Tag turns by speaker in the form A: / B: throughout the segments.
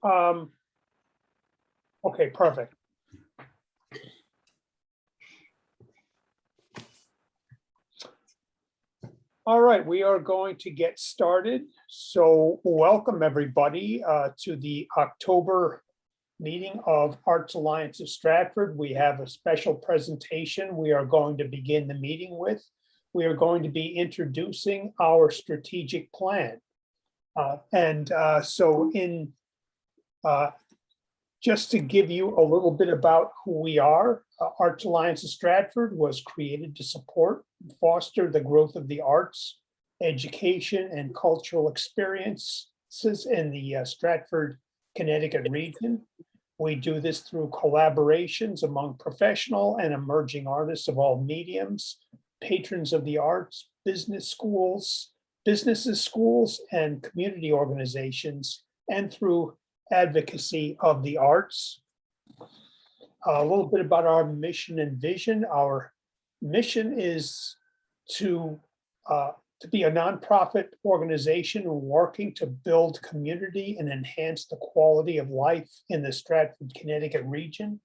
A: Um, okay, perfect. All right, we are going to get started. So welcome everybody to the October meeting of Arts Alliance of Stratford. We have a special presentation we are going to begin the meeting with. We are going to be introducing our strategic plan. Just to give you a little bit about who we are, Arts Alliance of Stratford was created to support and foster the growth of the arts, education, and cultural experiences in the Stratford, Connecticut region. We do this through collaborations among professional and emerging artists of all mediums, patrons of the arts, businesses, schools, and community organizations, and through advocacy of the arts. A little bit about our mission and vision. Our mission is to be a nonprofit organization working to build community and enhance the quality of life in the Stratford, Connecticut region.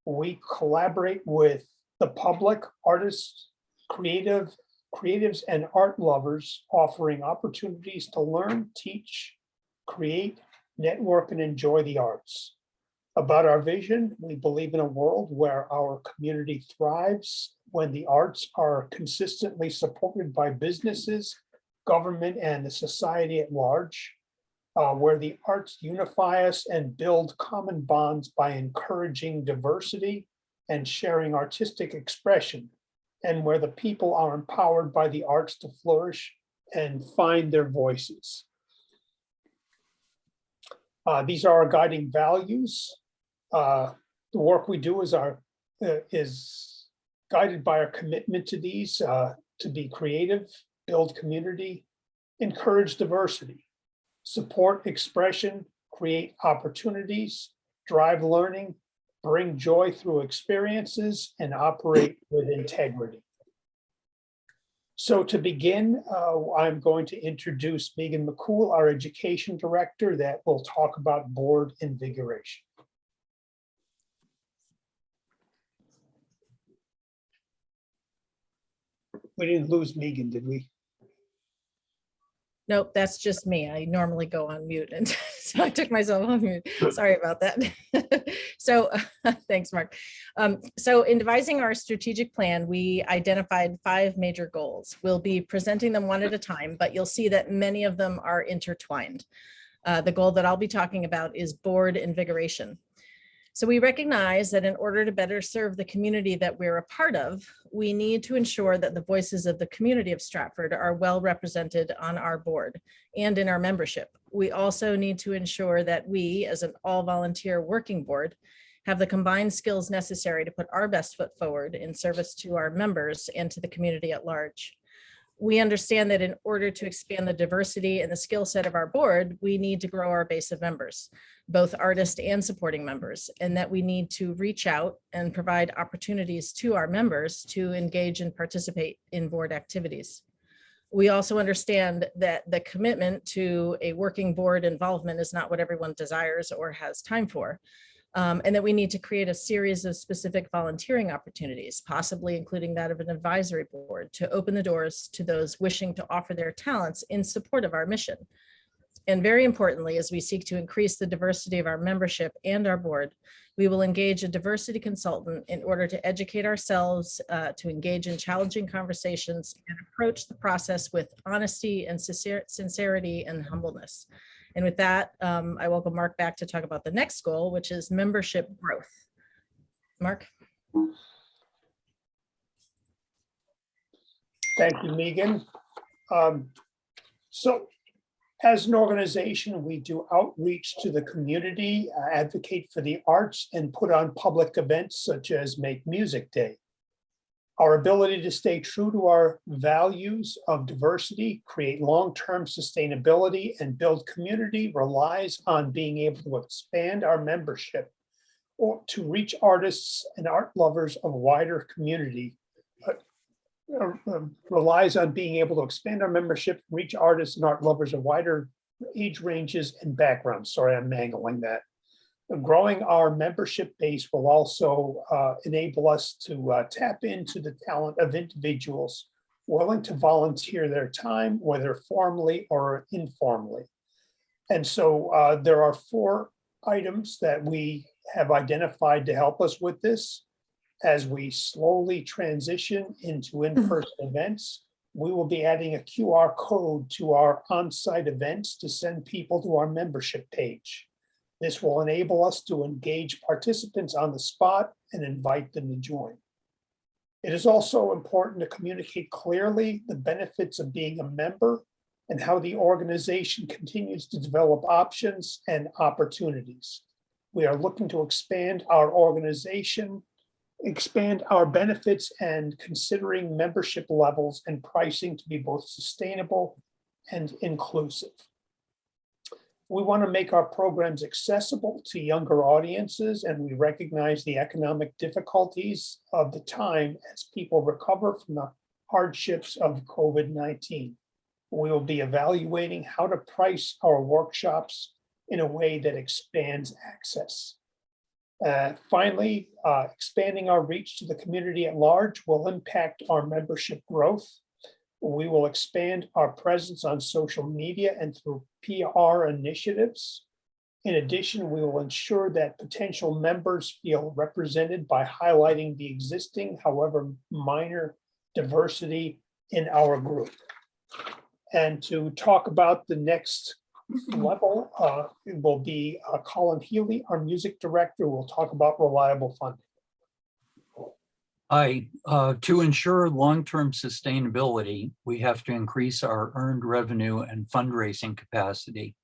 A: We collaborate with the public, artists, creatives, and art lovers, offering opportunities to learn, teach, create, network, and enjoy the arts. About our vision, we believe in a world where our community thrives when the arts are consistently supported by businesses, government, and the society at large, where the arts unify us and build common bonds by encouraging diversity and sharing artistic expression, and where the people are empowered by the arts to flourish and find their voices. These are our guiding values. The work we do is guided by our commitment to these, to be creative, build community, encourage diversity, support expression, create opportunities, drive learning, bring joy through experiences, and operate with integrity. So to begin, I'm going to introduce Megan McCool, our education director, that will talk about board invigoration. We didn't lose Megan, did we?
B: Nope, that's just me. I normally go on mute, and so I took myself on mute. Sorry about that. So thanks, Mark. So in devising our strategic plan, we identified 5 major goals. We'll be presenting them one at a time, but you'll see that many of them are intertwined. The goal that I'll be talking about is board invigoration. So we recognize that in order to better serve the community that we're a part of, we need to ensure that the voices of the community of Stratford are well represented on our board and in our membership. We also need to ensure that we, as an all-volunteer working board, have the combined skills necessary to put our best foot forward in service to our members and to the community at large. We understand that in order to expand the diversity and the skill set of our board, we need to grow our base of members, both artist and supporting members, and that we need to reach out and provide opportunities to our members to engage and participate in board activities. We also understand that the commitment to a working board involvement is not what everyone desires or has time for. And that we need to create a series of specific volunteering opportunities, possibly including that of an advisory board, to open the doors to those wishing to offer their talents in support of our mission. And very importantly, as we seek to increase the diversity of our membership and our board, we will engage a diversity consultant in order to educate ourselves, to engage in challenging conversations and approach the process with honesty and sincerity and humbleness. And with that, I welcome Mark back to talk about the next goal, which is membership growth. Mark.
A: Thank you, Megan. So as an organization, we do outreach to the community, advocate for the arts, and put on public events such as Make Music Day. Our ability to stay true to our values of diversity, create long-term sustainability, and build community relies on being able to expand our membership or to reach artists and art lovers of a wider community. Relies on being able to expand our membership, reach artists and art lovers of wider age ranges and backgrounds. Sorry, I'm mangling that. Growing our membership base will also enable us to tap into the talent of individuals willing to volunteer their time, whether formally or informally. And so there are 4 items that we have identified to help us with this. As we slowly transition into in-person events, we will be adding a QR code to our on-site events to send people to our membership page. This will enable us to engage participants on the spot and invite them to join. It is also important to communicate clearly the benefits of being a member and how the organization continues to develop options and opportunities. We are looking to expand our organization, expand our benefits, and considering membership levels and pricing to be both sustainable and inclusive. We want to make our programs accessible to younger audiences, and we recognize the economic difficulties of the time as people recover from the hardships of COVID-19. We will be evaluating how to price our workshops in a way that expands access. Finally, expanding our reach to the community at large will impact our membership growth. We will expand our presence on social media and through PR initiatives. In addition, we will ensure that potential members feel represented by highlighting the existing, however minor, diversity in our group. And to talk about the next level, it will be Colin Healy, our music director, who will talk about reliable funding.
C: To ensure long-term sustainability, we have to increase our earned revenue and fundraising capacity.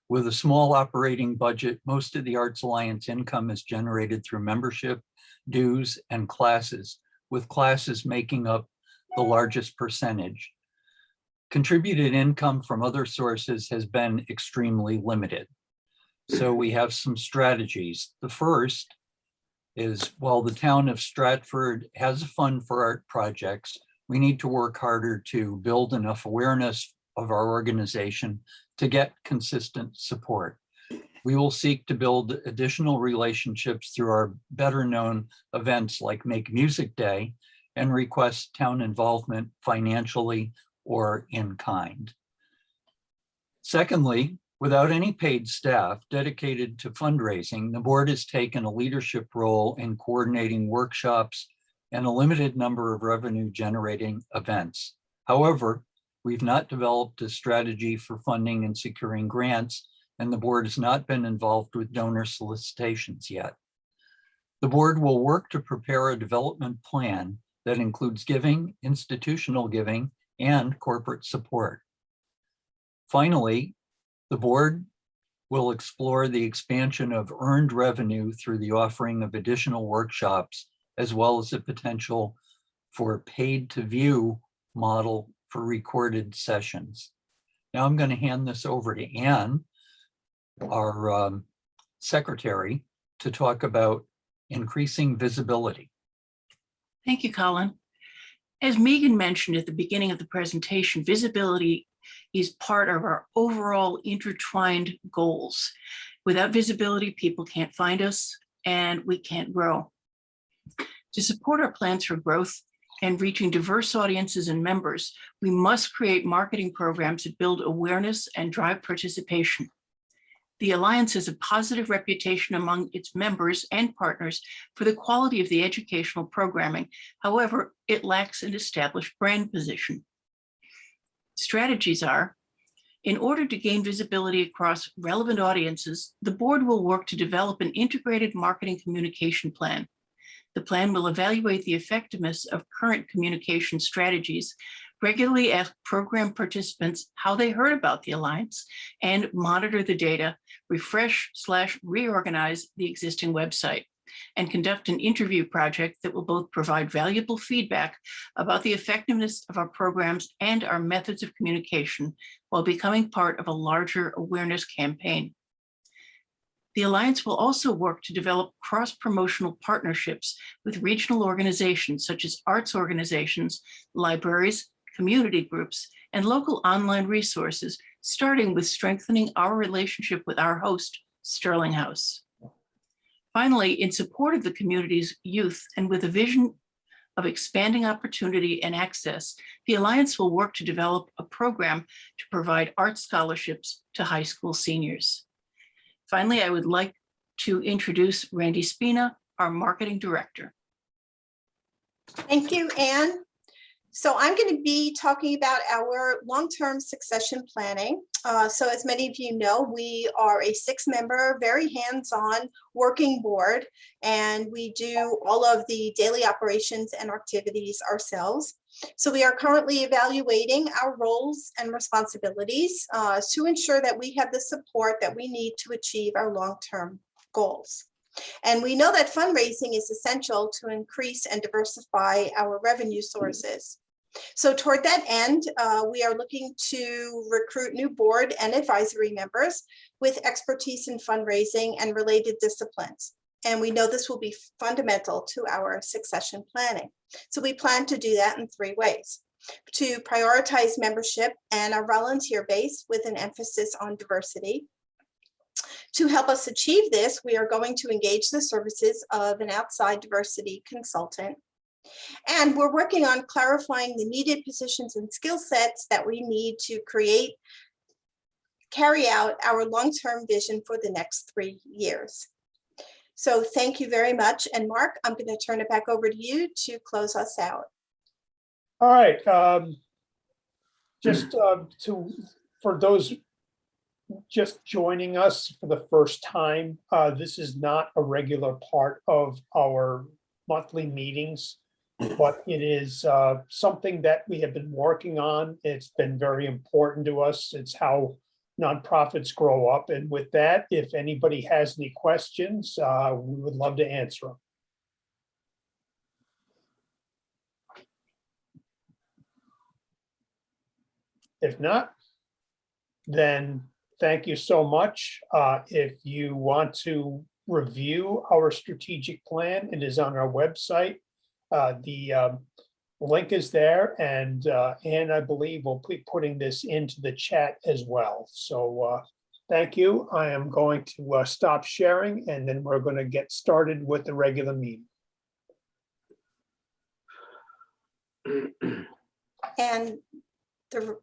C: With a small operating budget, most of the Arts Alliance income is generated through membership, dues, and classes, with classes making up the largest percentage. Contributed income from other sources has been extremely limited. So we have some strategies. The first is, while the town of Stratford has a fund for art projects, we need to work harder to build enough awareness of our organization to get consistent support. We will seek to build additional relationships through our better known events like Make Music Day and request town involvement financially or in kind. Secondly, without any paid staff dedicated to fundraising, the board has taken a leadership role in coordinating workshops and a limited number of revenue generating events. However, we've not developed a strategy for funding and securing grants, and the board has not been involved with donor solicitations yet. The board will work to prepare a development plan that includes giving, institutional giving, and corporate support. Finally, the board will explore the expansion of earned revenue through the offering of additional workshops, as well as the potential for paid to view model for recorded sessions. Now I'm going to hand this over to Anne, our secretary, to talk about increasing visibility.
D: Thank you, Colin. As Megan mentioned at the beginning of the presentation, visibility is part of our overall intertwined goals. Without visibility, people can't find us and we can't grow. To support our plans for growth and reaching diverse audiences and members, we must create marketing programs that build awareness and drive participation. The Alliance has a positive reputation among its members and partners for the quality of the educational programming. However, it lacks an established brand position. Strategies are, in order to gain visibility across relevant audiences, the board will work to develop an integrated marketing communication plan. The plan will evaluate the effectiveness of current communication strategies, regularly ask program participants how they heard about the Alliance, and monitor the data, refresh/reorganize the existing website, and conduct an interview project that will both provide valuable feedback about the effectiveness of our programs and our methods of communication while becoming part of a larger awareness campaign. The Alliance will also work to develop cross-promotional partnerships with regional organizations such as arts organizations, libraries, community groups, and local online resources starting with strengthening our relationship with our host, Sterling House. Finally, in support of the community's youth and with a vision of expanding opportunity and access, the Alliance will work to develop a program to provide art scholarships to high school seniors. Finally, I would like to introduce Randy Spina, our marketing director.
E: Thank you, Anne. So I'm going to be talking about our long-term succession planning. So as many of you know, we are a 6-member, very hands-on working board, and we do all of the daily operations and activities ourselves. So we are currently evaluating our roles and responsibilities to ensure that we have the support that we need to achieve our long-term goals. And we know that fundraising is essential to increase and diversify our revenue sources. So toward that end, we are looking to recruit new board and advisory members with expertise in fundraising and related disciplines. And we know this will be fundamental to our succession planning. So we plan to do that in 3 ways: to prioritize membership and our volunteer base with an emphasis on diversity. To help us achieve this, we are going to engage the services of an outside diversity consultant. And we're working on clarifying the needed positions and skill sets that we need to carry out our long-term vision for the next 3 years. So thank you very much. And Mark, I'm going to turn it back over to you to close us out.
A: All right. For those just joining us for the first time, this is not a regular part of our monthly meetings, but it is something that we have been working on. It's been very important to us. It's how nonprofits grow up. And with that, if anybody has any questions, we would love to answer them. If not, then thank you so much. If you want to review our strategic plan, it is on our website. The link is there, and Anne, I believe, will be putting this into the chat as well. So thank you. I am going to stop sharing, and then we're going to get started with the regular meeting.
E: And the